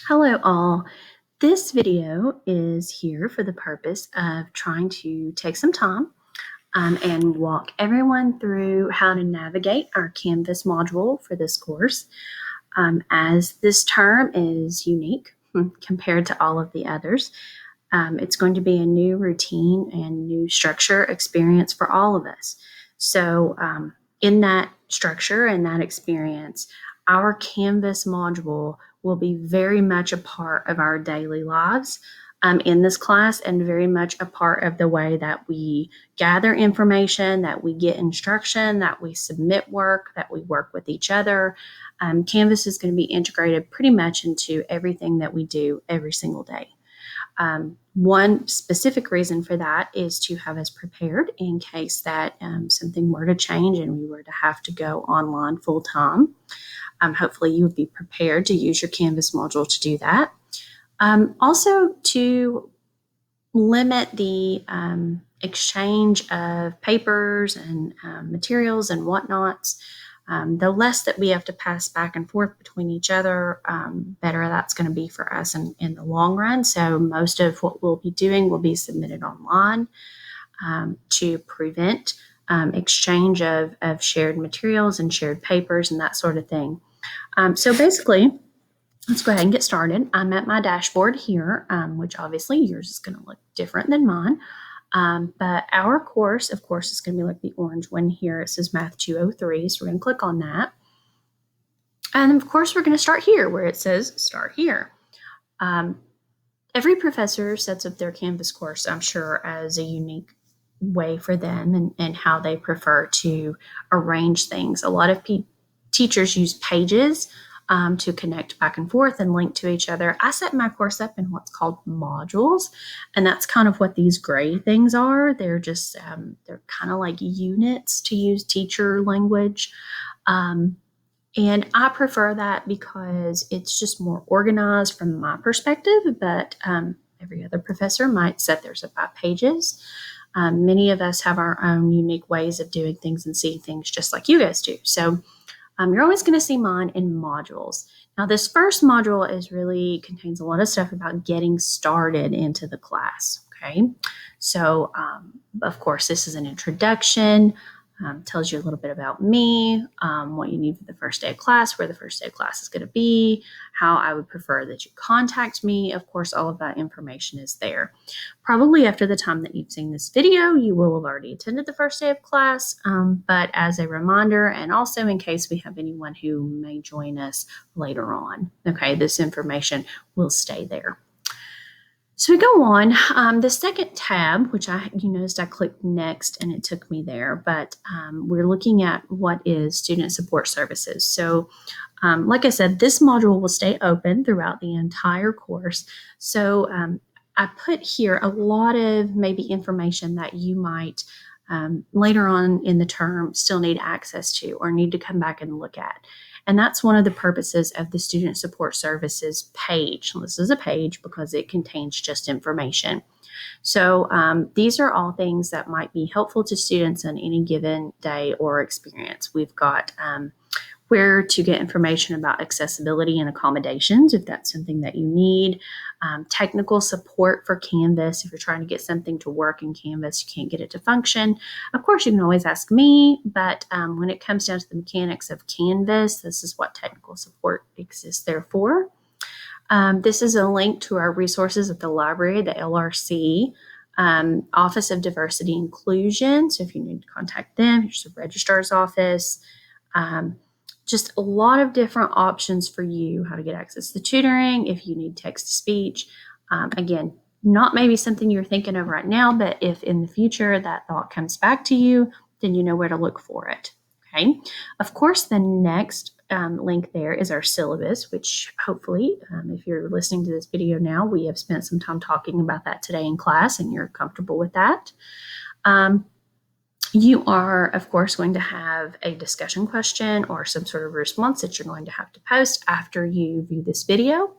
Hello all. This video is here for the purpose of trying to take some time and walk everyone through how to navigate our Canvas module for this course. As this term is unique compared to all of the others, it's going to be a new routine and new structure experience for all of us. So in that structure and that experience, our Canvas module will be very much a part of our daily lives in this class and very much a part of the way that we gather information, that we get instruction, that we submit work, that we work with each other. Canvas is going to be integrated pretty much into everything that we do every single day. One specific reason for that is to have us prepared in case that something were to change and we were to have to go online full time. Hopefully you would be prepared to use your Canvas module to do that. Also to limit the exchange of papers and materials and whatnots. The less that we have to pass back and forth between each other, better that's going to be for us in the long run. So most of what we'll be doing will be submitted online to prevent exchange of shared materials and shared papers and that sort of thing. So basically, let's go ahead and get started. I'm at my dashboard here, which obviously yours is going to look different than mine. But our course, of course, is going to be like the orange one here. It says Math 203, so we're going to click on that. And of course, we're going to start here where it says Start Here. Every professor sets up their Canvas course, I'm sure, as a unique way for them and how they prefer to arrange things. A lot of teachers use pages to connect back and forth and link to each other. I set my course up in what's called modules, and that's kind of what these gray things are. They're just, they're kind of like units, to use teacher language. And I prefer that because it's just more organized from my perspective, but every other professor might set theirs up by pages. Many of us have our own unique ways of doing things and seeing things just like you guys do. So you're always going to see mine in modules. Now, this first module contains a lot of stuff about getting started into the class. Okay, so of course, this is an introduction. Tells you a little bit about me, what you need for the first day of class, where the first day of class is going to be, how I would prefer that you contact me. Of course, all of that information is there. Probably after the time that you've seen this video, you will have already attended the first day of class, but as a reminder, and also in case we have anyone who may join us later on, okay, this information will stay there. So we go on. The second tab, which you noticed I clicked next and it took me there, but we're looking at what is student support services. So like I said, this module will stay open throughout the entire course. So I put here a lot of maybe information that you might later on in the term still need access to or need to come back and look at. And that's one of the purposes of the Student Support Services page. This is a page because it contains just information. So these are all things that might be helpful to students on any given day or experience. We've got where to get information about accessibility and accommodations, if that's something that you need. Technical support for Canvas. If you're trying to get something to work in Canvas, you can't get it to function. Of course, you can always ask me, but when it comes down to the mechanics of Canvas, this is what technical support exists there for. This is a link to our resources at the library, the LRC, Office of Diversity Inclusion. So if you need to contact them, here's the registrar's office. Just a lot of different options for you, how to get access to tutoring, if you need text-to-speech. Again, not maybe something you're thinking of right now, but if in the future that thought comes back to you, then you know where to look for it. Okay. Of course, the next link there is our syllabus, which hopefully, if you're listening to this video now, we have spent some time talking about that today in class and you're comfortable with that. You are, of course, going to have a discussion question or some sort of response that you're going to have to post after you view this video.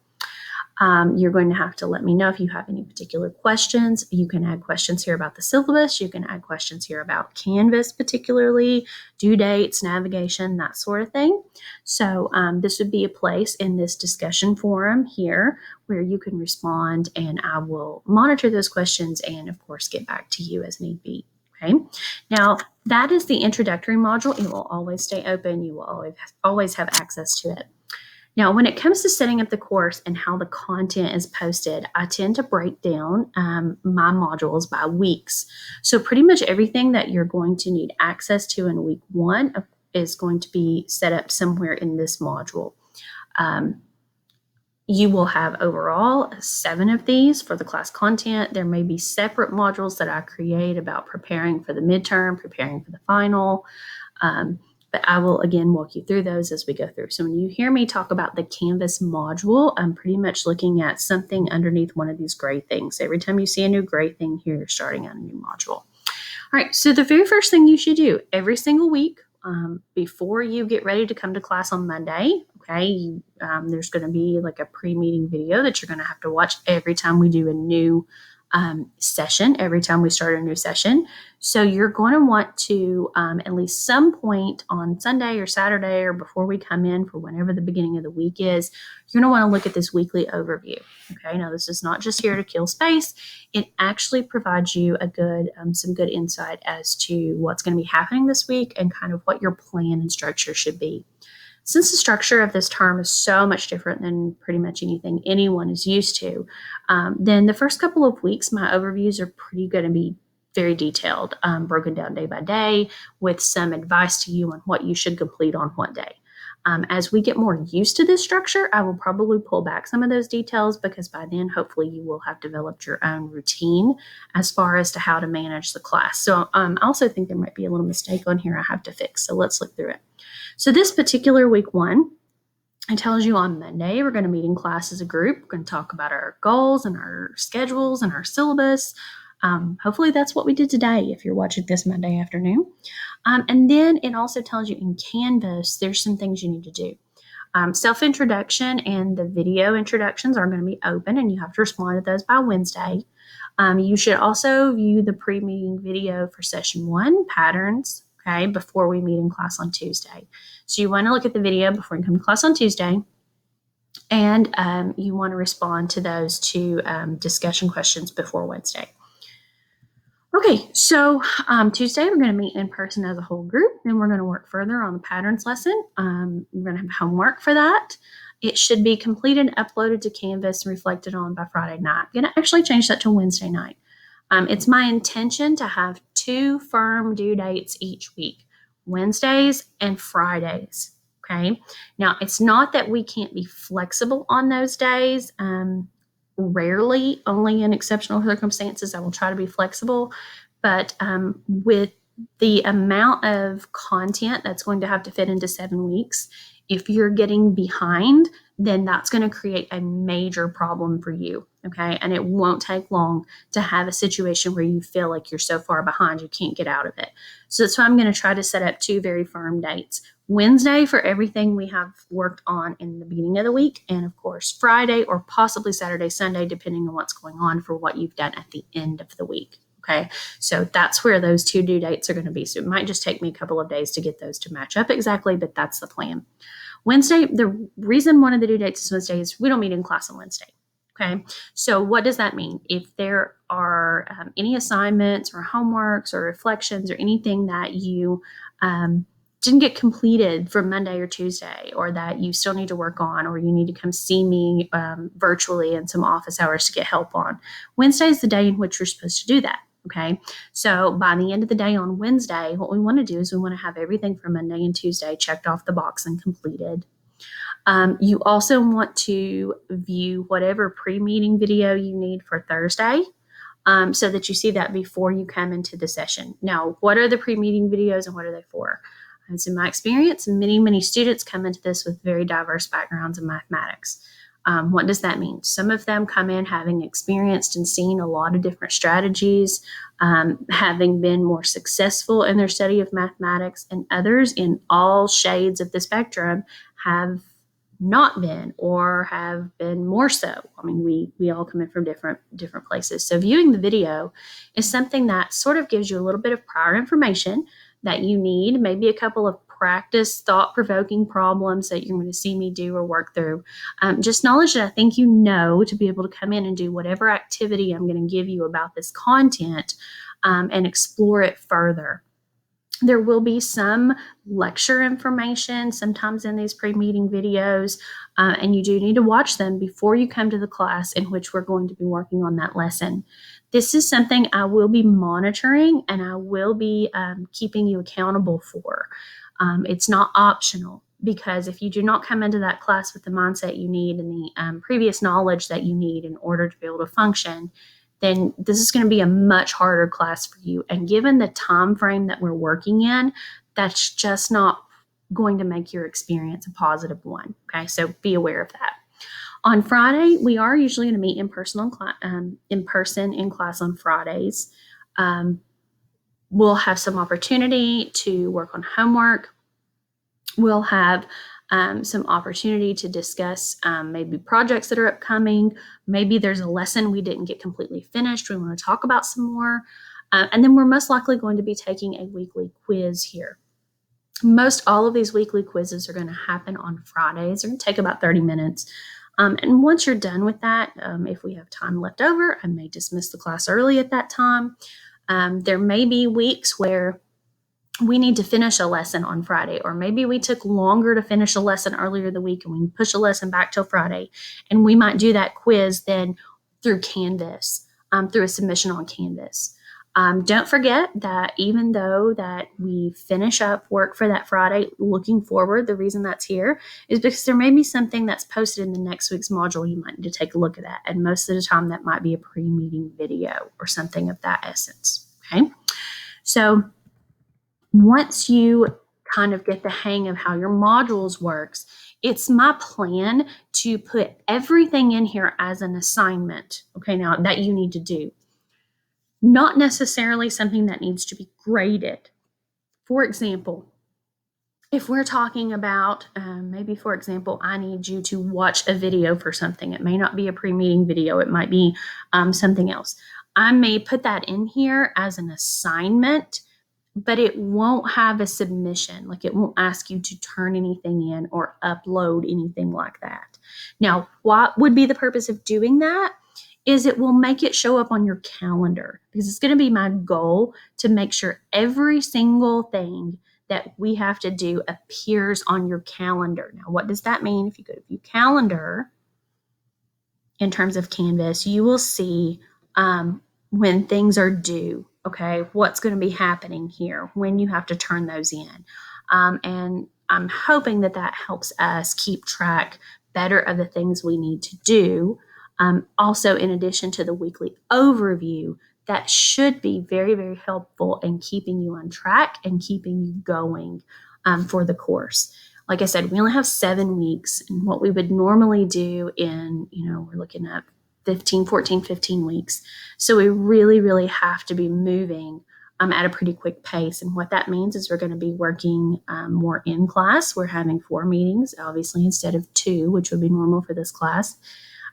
You're going to have to let me know if you have any particular questions. You can add questions here about the syllabus. You can add questions here about Canvas, particularly due dates, navigation, that sort of thing. So this would be a place in this discussion forum here where you can respond, and I will monitor those questions and, of course, get back to you as need be. Okay. Now, that is the introductory module. It will always stay open. You will always have access to it. Now, when it comes to setting up the course and how the content is posted, I tend to break down my modules by weeks. So pretty much everything that you're going to need access to in week 1 is going to be set up somewhere in this module. You will have overall 7 of these for the class content. There may be separate modules that I create about preparing for the midterm, preparing for the final. But I will, again, walk you through those as we go through. So when you hear me talk about the Canvas module, I'm pretty much looking at something underneath one of these gray things. Every time you see a new gray thing here, you're starting on a new module. All right, so the very first thing you should do every single week before you get ready to come to class on Monday, okay, there's going to be like a pre-meeting video that you're going to have to watch every time we do a new session, every time we start a new session. So you're going to want to, at least some point on Sunday or Saturday or before we come in for whenever the beginning of the week is, you're going to want to look at this weekly overview. Okay, now this is not just here to kill space. It actually provides you a good, some good insight as to what's going to be happening this week and kind of what your plan and structure should be. Since the structure of this term is so much different than pretty much anything anyone is used to, then the first couple of weeks, my overviews are pretty going to be very detailed, broken down day by day with some advice to you on what you should complete on what day. As we get more used to this structure, I will probably pull back some of those details because by then, hopefully, you will have developed your own routine as far as to how to manage the class. So I also think there might be a little mistake on here I have to fix. So let's look through it. So this particular week 1, it tells you on Monday, we're going to meet in class as a group. We're going to talk about our goals and our schedules and our syllabus. Hopefully that's what we did today if you're watching this Monday afternoon. And then it also tells you in Canvas, there's some things you need to do. Self-introduction and the video introductions are going to be open and you have to respond to those by Wednesday. You should also view the pre-meeting video for session 1, patterns, okay, before we meet in class on Tuesday. So you want to look at the video before you come to class on Tuesday, and you want to respond to those 2 discussion questions before Wednesday. Okay, so Tuesday we're going to meet in person as a whole group, then we're going to work further on the patterns lesson. We're going to have homework for that. It should be completed, uploaded to Canvas, and reflected on by Friday night. I'm going to actually change that to Wednesday night. It's my intention to have 2 firm due dates each week, Wednesdays and Fridays, okay? Now, it's not that we can't be flexible on those days. Rarely, only in exceptional circumstances, I will try to be flexible. But with the amount of content that's going to have to fit into 7 weeks, if you're getting behind, then that's going to create a major problem for you, okay? And it won't take long to have a situation where you feel like you're so far behind you can't get out of it. So that's why I'm going to try to set up 2 very firm dates. Wednesday for everything we have worked on in the beginning of the week, and of course Friday or possibly Saturday, Sunday, depending on what's going on for what you've done at the end of the week. Okay, so that's where those 2 due dates are going to be. So it might just take me a couple of days to get those to match up exactly, but that's the plan. Wednesday, the reason one of the due dates is Wednesday is we don't meet in class on Wednesday. Okay, so what does that mean? If there are any assignments or homeworks or reflections or anything that you didn't get completed for Monday or Tuesday, or that you still need to work on, or you need to come see me virtually in some office hours to get help on, Wednesday is the day in which you're supposed to do that. Okay, so by the end of the day on Wednesday, what we want to do is we want to have everything for Monday and Tuesday checked off the box and completed. You also want to view whatever pre-meeting video you need for Thursday, so that you see that before you come into the session. Now, what are the pre-meeting videos and what are they for? As in my experience, many students come into this with very diverse backgrounds in mathematics. What does that mean? Some of them come in having experienced and seen a lot of different strategies, having been more successful in their study of mathematics, and others in all shades of the spectrum have not been or have been more so. I mean, we all come in from different places. So viewing the video is something that sort of gives you a little bit of prior information that you need, maybe a couple of practice thought-provoking problems that you're going to see me do or work through. Just knowledge that I think you know to be able to come in and do whatever activity I'm going to give you about this content and explore it further. There will be some lecture information sometimes in these pre-meeting videos, and you do need to watch them before you come to the class in which we're going to be working on that lesson. This is something I will be monitoring and I will be keeping you accountable for. It's not optional, because if you do not come into that class with the mindset you need and the previous knowledge that you need in order to be able to function, then this is going to be a much harder class for you. And given the time frame that we're working in, that's just not going to make your experience a positive one. Okay, so be aware of that. On Friday, we are usually going to meet in person in class on Fridays. We'll have some opportunity to work on homework. We'll have some opportunity to discuss maybe projects that are upcoming. Maybe there's a lesson we didn't get completely finished. We want to talk about some more. And then we're most likely going to be taking a weekly quiz here. Most all of these weekly quizzes are going to happen on Fridays. They're going to take about 30 minutes. And once you're done with that, if we have time left over, I may dismiss the class early at that time. There may be weeks where we need to finish a lesson on Friday, or maybe we took longer to finish a lesson earlier the week and we push a lesson back till Friday. And we might do that quiz then through Canvas, through a submission on Canvas. Don't forget that even though that we finish up work for that Friday, looking forward, the reason that's here is because there may be something that's posted in the next week's module you might need to take a look at that. And most of the time that might be a pre-meeting video or something of that essence. Okay. So once you kind of get the hang of how your modules works, it's my plan to put everything in here as an assignment, okay, now that you need to do. Not necessarily something that needs to be graded. For example, if we're talking about, maybe for example, I need you to watch a video for something. It may not be a pre-meeting video. It might be something else. I may put that in here as an assignment, but it won't have a submission. Like, it won't ask you to turn anything in or upload anything like that. Now, what would be the purpose of doing that is it will make it show up on your calendar, because it's going to be my goal to make sure every single thing that we have to do appears on your calendar. Now, what does that mean? If you go to view calendar in terms of Canvas, you will see when things are due. Okay, what's going to be happening here, when you have to turn those in. And I'm hoping that that helps us keep track better of the things we need to do. Also, in addition to the weekly overview, that should be very, very helpful in keeping you on track and keeping you going for the course. Like I said, we only have 7 weeks, and what we would normally do in, we're looking at 15 weeks. So we really, really have to be moving at a pretty quick pace. And what that means is we're going to be working more in class. We're having 4 meetings, obviously, instead of 2, which would be normal for this class.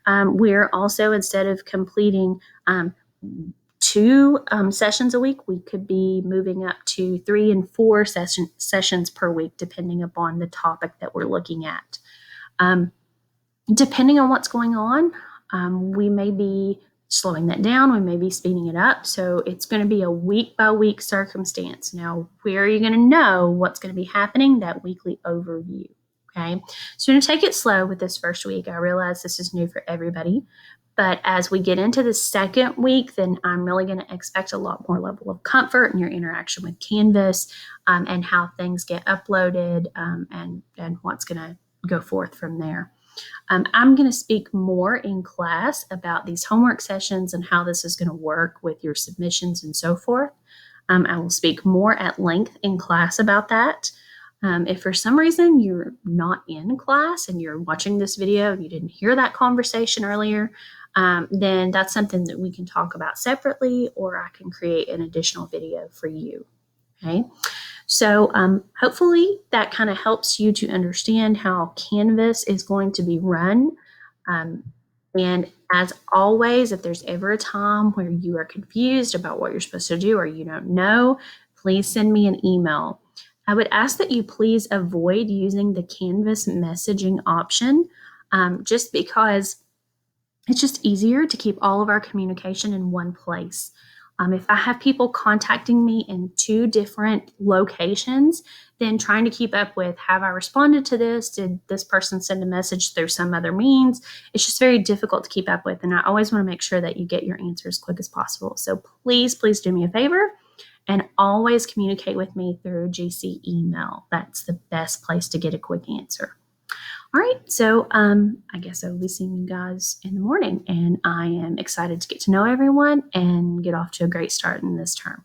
We're also, instead of completing 2 sessions a week, we could be moving up to 3 and 4 sessions per week, depending upon the topic that we're looking at. Depending on what's going on, we may be slowing that down. We may be speeding it up. So it's going to be a week by week circumstance. Now, where are you going to know what's going to be happening? That weekly overview. Okay. So we're going to take it slow with this first week. I realize this is new for everybody, but as we get into the second week, then I'm really going to expect a lot more level of comfort in your interaction with Canvas and how things get uploaded and what's going to go forth from there. I'm going to speak more in class about these homework sessions and how this is going to work with your submissions and so forth. I will speak more at length in class about that. If for some reason you're not in class and you're watching this video and you didn't hear that conversation earlier, then that's something that we can talk about separately, or I can create an additional video for you. Okay. So hopefully that kind of helps you to understand how Canvas is going to be run. Um, and as always, if there's ever a time where you are confused about what you're supposed to do or you don't know, please send me an email. I would ask that you please avoid using the Canvas messaging option just because it's just easier to keep all of our communication in one place. If I have people contacting me in two different locations, then trying to keep up with have I responded to this? Did this person send a message through some other means? It's just very difficult to keep up with. And I always want to make sure that you get your answer as quick as possible. So please, please do me a favor and always communicate with me through GC email. That's the best place to get a quick answer. All right, so I guess I will be seeing you guys in the morning, and I am excited to get to know everyone and get off to a great start in this term.